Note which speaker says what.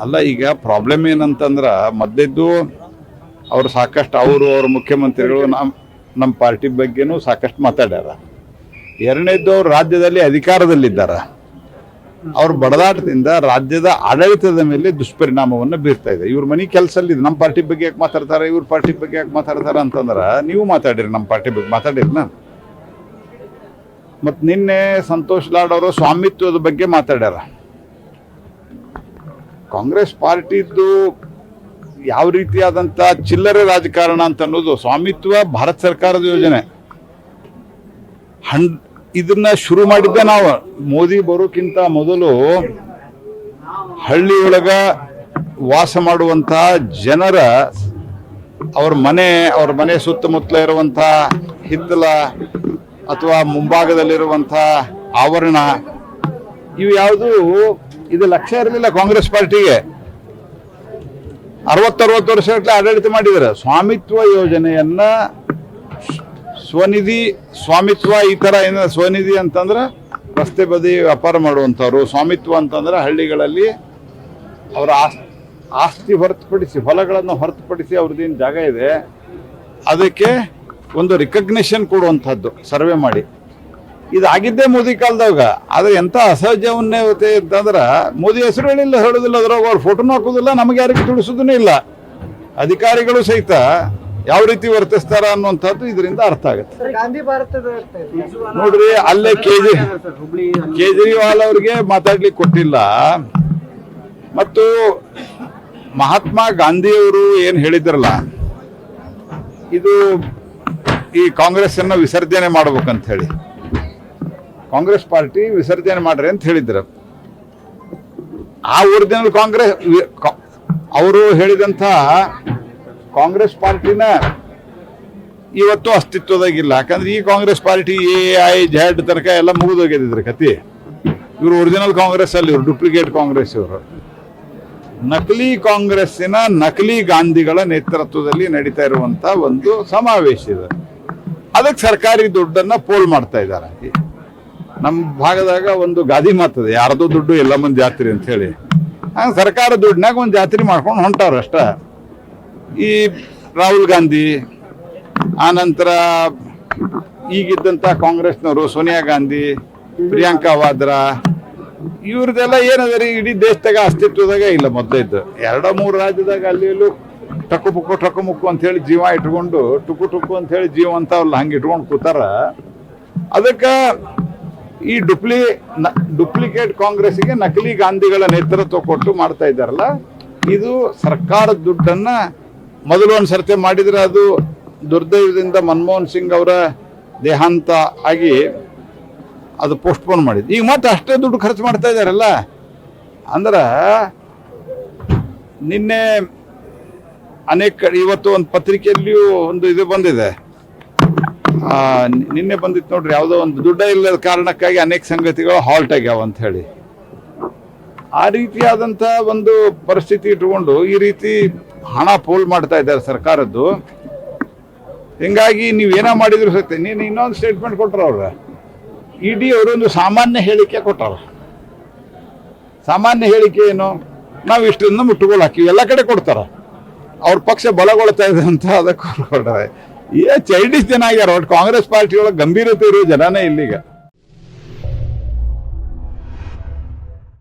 Speaker 1: ಅಲ್ಲ, ಈಗ ಪ್ರಾಬ್ಲಮ್ ಏನಂತಂದ್ರೆ ಮೊದಲಿದ್ದು ಅವರು ಸಾಕಷ್ಟು ಅವ್ರ ಮುಖ್ಯಮಂತ್ರಿಗಳು ನಮ್ಮ ಪಾರ್ಟಿ ಬಗ್ಗೆನೂ ಸಾಕಷ್ಟು ಮಾತಾಡ್ಯಾರ. ಎರಡನೇದ್ದು ಅವ್ರು ರಾಜ್ಯದಲ್ಲಿ ಅಧಿಕಾರದಲ್ಲಿದ್ದಾರೆ. ಅವ್ರ ಬಡದಾಟದಿಂದ ರಾಜ್ಯದ ಆಡಳಿತದ ಮೇಲೆ ದುಷ್ಪರಿಣಾಮವನ್ನು ಬೀರ್ತಾ ಇದೆ. ಇವ್ರ ಮನೆ ಕೆಲಸಲ್ಲಿ ನಮ್ಮ ಪಾರ್ಟಿ ಬಗ್ಗೆ ಯಾಕೆ ಮಾತಾಡ್ತಾರೆ, ಇವ್ರ ಪಾರ್ಟಿ ಬಗ್ಗೆ ಯಾಕೆ ಮಾತಾಡ್ತಾರೆ ಅಂತಂದ್ರೆ ನೀವು ಮಾತಾಡಿರಿ, ನಮ್ಮ ಪಾರ್ಟಿ ಬಗ್ಗೆ ಮಾತಾಡಿರಿ. ಮತ್ತು ನಿನ್ನೆ ಸಂತೋಷ್ ಲಾಡ್ ಅವರು ಸ್ವಾಮಿತ್ವದ ಬಗ್ಗೆ ಮಾತಾಡ್ಯಾರ. ಕಾಂಗ್ರೆಸ್ ಪಾರ್ಟಿದ್ದು ಯಾವ ರೀತಿಯಾದಂಥ ಚಿಲ್ಲರೆ ರಾಜಕಾರಣ ಅಂತ ಅನ್ನೋದು, ಸ್ವಾಮಿತ್ವ ಭಾರತ ಸರ್ಕಾರದ ಯೋಜನೆ. ಇದನ್ನ ಶುರು ಮಾಡಿದ್ದೆ ನಾವು. ಮೋದಿ ಬರೋಕ್ಕಿಂತ ಮೊದಲು ಹಳ್ಳಿಯೊಳಗ ವಾಸ ಮಾಡುವಂಥ ಜನರ ಅವ್ರ ಮನೆ ಸುತ್ತಮುತ್ತಲ ಇರುವಂಥ ಹಿತ್ತಲ ಅಥವಾ ಮುಂಭಾಗದಲ್ಲಿರುವಂಥ ಆವರಣ, ಇವು ಯಾವುದು ಇದು ಲಕ್ಷ್ಯ ಇರಲಿಲ್ಲ ಕಾಂಗ್ರೆಸ್ ಪಾರ್ಟಿಗೆ. 60 ವರ್ಷಗಟ್ಟಲೆ ಆಡಳಿತ ಮಾಡಿದ್ದಾರೆ. ಸ್ವಾಮಿತ್ವ ಯೋಜನೆಯನ್ನ ಸ್ವಾಮಿತ್ವ ಈ ಥರ ಏನ ಸ್ವನಿಧಿ ಅಂತಂದ್ರೆ ರಸ್ತೆ ಬದಿ ವ್ಯಾಪಾರ ಮಾಡುವಂಥವ್ರು, ಸ್ವಾಮಿತ್ವ ಅಂತಂದ್ರೆ ಹಳ್ಳಿಗಳಲ್ಲಿ ಅವರ ಆಸ್ತಿ ಹೊರತುಪಡಿಸಿ, ಹೊಲಗಳನ್ನು ಹೊರತುಪಡಿಸಿ ಅವ್ರದ್ದೇನು ಜಾಗ ಇದೆ ಅದಕ್ಕೆ ಒಂದು ರಿಕಗ್ನಿಷನ್ ಕೊಡುವಂಥದ್ದು ಸರ್ವೆ ಮಾಡಿ. ಇದಾಗಿದ್ದೇ ಮೋದಿ ಕಾಲದಾಗ. ಆದರೆ ಎಂಥ ಅಸಹಜವನ್ನೇ ಅಂತಂದ್ರೆ ಮೋದಿ ಹೆಸರು ಹೇಳೋದಿಲ್ಲ, ಅದ್ರಾಗ ಅವ್ರ ಫೋಟೋನು ಹಾಕೋದಿಲ್ಲ, ನಮಗೆ ಯಾರಿಗೆ ತಿಳಿಸೋದೂ ಇಲ್ಲ. ಅಧಿಕಾರಿಗಳು ಸಹಿತ ಯಾವ ರೀತಿ ವರ್ತಿಸ್ತಾರ ಅನ್ನುವಂಥದ್ದು ಇದರಿಂದ ಅರ್ಥ ಆಗುತ್ತೆ. ನೋಡ್ರಿ, ಅಲ್ಲೇ ಕೇಜ್ರಿವಾಲ್ ಅವ್ರಿಗೆ ಮಾತಾಡ್ಲಿಕ್ಕೆ ಕೊಟ್ಟಿಲ್ಲ. ಮತ್ತು ಮಹಾತ್ಮ ಗಾಂಧಿಯವರು ಏನು ಹೇಳಿದ್ರಲ್ಲ, ಇದು ಈ ಕಾಂಗ್ರೆಸ್ ಅನ್ನ ವಿಸರ್ಜನೆ ಮಾಡ್ಬೇಕಂತ ಹೇಳಿ, ಕಾಂಗ್ರೆಸ್ ಪಾರ್ಟಿ ವಿಸರ್ಜನೆ ಮಾಡ್ರಿ ಅಂತ ಹೇಳಿದ್ರು. ಆ ಒರಿಜಿನಲ್ ಕಾಂಗ್ರೆಸ್ ಅವರು ಹೇಳಿದಂಥ ಕಾಂಗ್ರೆಸ್ ಪಾರ್ಟಿನ ಇವತ್ತು ಅಸ್ತಿತ್ವದಾಗಿಲ್ಲ. ಯಾಕಂದ್ರೆ ಈ ಕಾಂಗ್ರೆಸ್ ಪಾರ್ಟಿ AIZ ತನಕ ಎಲ್ಲ ಮುಗಿದೋಗಿದ್ರ ಕತಿ. ಇವರು ಒರಿಜಿನಲ್ ಕಾಂಗ್ರೆಸ್ ಅಲ್ಲಿ, ಇವರು ಡೂಪ್ಲಿಕೇಟ್ ಕಾಂಗ್ರೆಸ್. ಇವರು ನಕಲಿ ಕಾಂಗ್ರೆಸ್ಸಿನ ನಕಲಿ ಗಾಂಧಿಗಳ ನೇತೃತ್ವದಲ್ಲಿ ನಡೀತಾ ಇರುವಂತ ಒಂದು ಸಮಾವೇಶ ಇದೆ. ಅದಕ್ಕೆ ಸರ್ಕಾರಿ ದುಡ್ಡನ್ನ ಪೋಲ್ ಮಾಡ್ತಾ ಇದ್ದಾರೆ. ನಮ್ಮ ಭಾಗದಾಗ ಒಂದು ಗಾದಿ ಮಾತದೆ, ಯಾರ್ದೋ ದುಡ್ಡು ಎಲ್ಲ ಮಂದಿ ಜಾತ್ರೆ ಅಂತ ಹೇಳಿ. ಸರ್ಕಾರ ದುಡ್ಡನಾಗ ಒಂದು ಜಾತ್ರೆ ಮಾಡ್ಕೊಂಡು ಹೊಂಟಾರ ಅಷ್ಟ. ಈ ರಾಹುಲ್ ಗಾಂಧಿ, ಆನಂತರ ಈಗಿದ್ದಂಥ ಕಾಂಗ್ರೆಸ್ನವರು ಸೋನಿಯಾ ಗಾಂಧಿ, ಪ್ರಿಯಾಂಕಾ ವಾದ್ರಾ, ಇವ್ರದೆಲ್ಲ ಏನದ ಇಡೀ ದೇಶದಾಗ ಅಸ್ತಿತ್ವದಾಗ ಇಲ್ಲ. ಮೊದಲಿದ್ದು 2-3 ರಾಜ್ಯದಾಗ ಅಲ್ಲಿ ಎಲ್ಲೂ ಟಕು ಮುಕ್ಕು ಅಂತ ಹೇಳಿ ಜೀವ ಇಟ್ಕೊಂಡು, ಟುಕು ಅಂತ ಹೇಳಿ ಜೀವ ಅಂತ ಅವ್ರಲ್ಲ ಹಂಗೆ ಇಟ್ಕೊಂಡು ಕೂತಾರ. ಅದಕ್ಕೆ ಈ ಡುಪ್ಲಿಕೇಟ್ ಕಾಂಗ್ರೆಸ್ಗೆ ನಕಲಿ ಗಾಂಧಿಗಳ ನೇತೃತ್ವ ಕೊಟ್ಟು ಮಾಡ್ತಾ ಇದ್ದಾರಲ್ಲ, ಇದು ಸರ್ಕಾರದ ದುಡ್ಡನ್ನ ಮೊದಲು ಒಂದು ಸರ್ತಿ ಮಾಡಿದ್ರೆ ಅದು ದುರ್ದೈವದಿಂದ ಮನಮೋಹನ್ ಸಿಂಗ್ ಅವರ ದೇಹಾಂತ ಆಗಿ ಅದು ಪೋಸ್ಟ್ಪೋನ್ ಮಾಡಿದ್ದು. ಈಗ ಮತ್ತೆ ಅಷ್ಟೇ ದುಡ್ಡು ಖರ್ಚು ಮಾಡ್ತಾ ಇದ್ದಾರಲ್ಲ. ಅಂದ್ರೆ ನಿನ್ನೆ ಇವತ್ತು ಒಂದು ಪತ್ರಿಕೆಯಲ್ಲಿಯೂ ಒಂದು ಇದು ಬಂದಿದೆ, ನಿನ್ನೆ ಬಂದಿತ್ತು ನೋಡ್ರಿ, ಯಾವುದೋ ಒಂದು ದುಡ್ಡ ಇಲ್ಲದ ಕಾರಣಕ್ಕಾಗಿ ಅನೇಕ ಸಂಗತಿಗಳು ಹಾಲ್ಟ್ ಆಗ್ಯಾವ ಅಂತ ಹೇಳಿ. ಆ ರೀತಿಯಾದಂಥ ಒಂದು ಪರಿಸ್ಥಿತಿ ಇಟ್ಕೊಂಡು ಈ ರೀತಿ ಹಣ ಪೋಲ್ ಮಾಡ್ತಾ ಇದ್ದಾರೆ ಸರ್ಕಾರದ್ದು. ಹಿಂಗಾಗಿ ನೀವೇನ ಮಾಡಿದ್ರು ಸತ್ಯ. ನೀನು ಇನ್ನೊಂದು ಸ್ಟೇಟ್ಮೆಂಟ್ ಕೊಟ್ರ ಅವ್ರ ED ಅವರೊಂದು ಸಾಮಾನ್ಯ ಹೇಳಿಕೆ ಕೊಟ್ಟಾರ. ಸಾಮಾನ್ಯ ಹೇಳಿಕೆ ಏನು, ನಾವು ಇಷ್ಟರಿಂದ ಮುಟ್ಟುಗಳು ಹಾಕಿವಿ, ಎಲ್ಲ ಕಡೆ ಕೊಡ್ತಾರ. ಅವ್ರ ಪಕ್ಷ ಬಲಗೊಳ್ತಾ ಇದೆ ಅಂತ ಅದಕ್ಕೆ ಕೊಡ್ತಾರೆ. ಚೈಲ್ಡಿಶ್ ಜನ ಆಗ್ಯಾರ. ಒಟ್ಟು ಕಾಂಗ್ರೆಸ್ ಪಾರ್ಟಿ ಒಳಗೆ ಗಂಭೀರತೆ ಇರೋ ಜನನೇ ಇಲ್ಲಿಗ.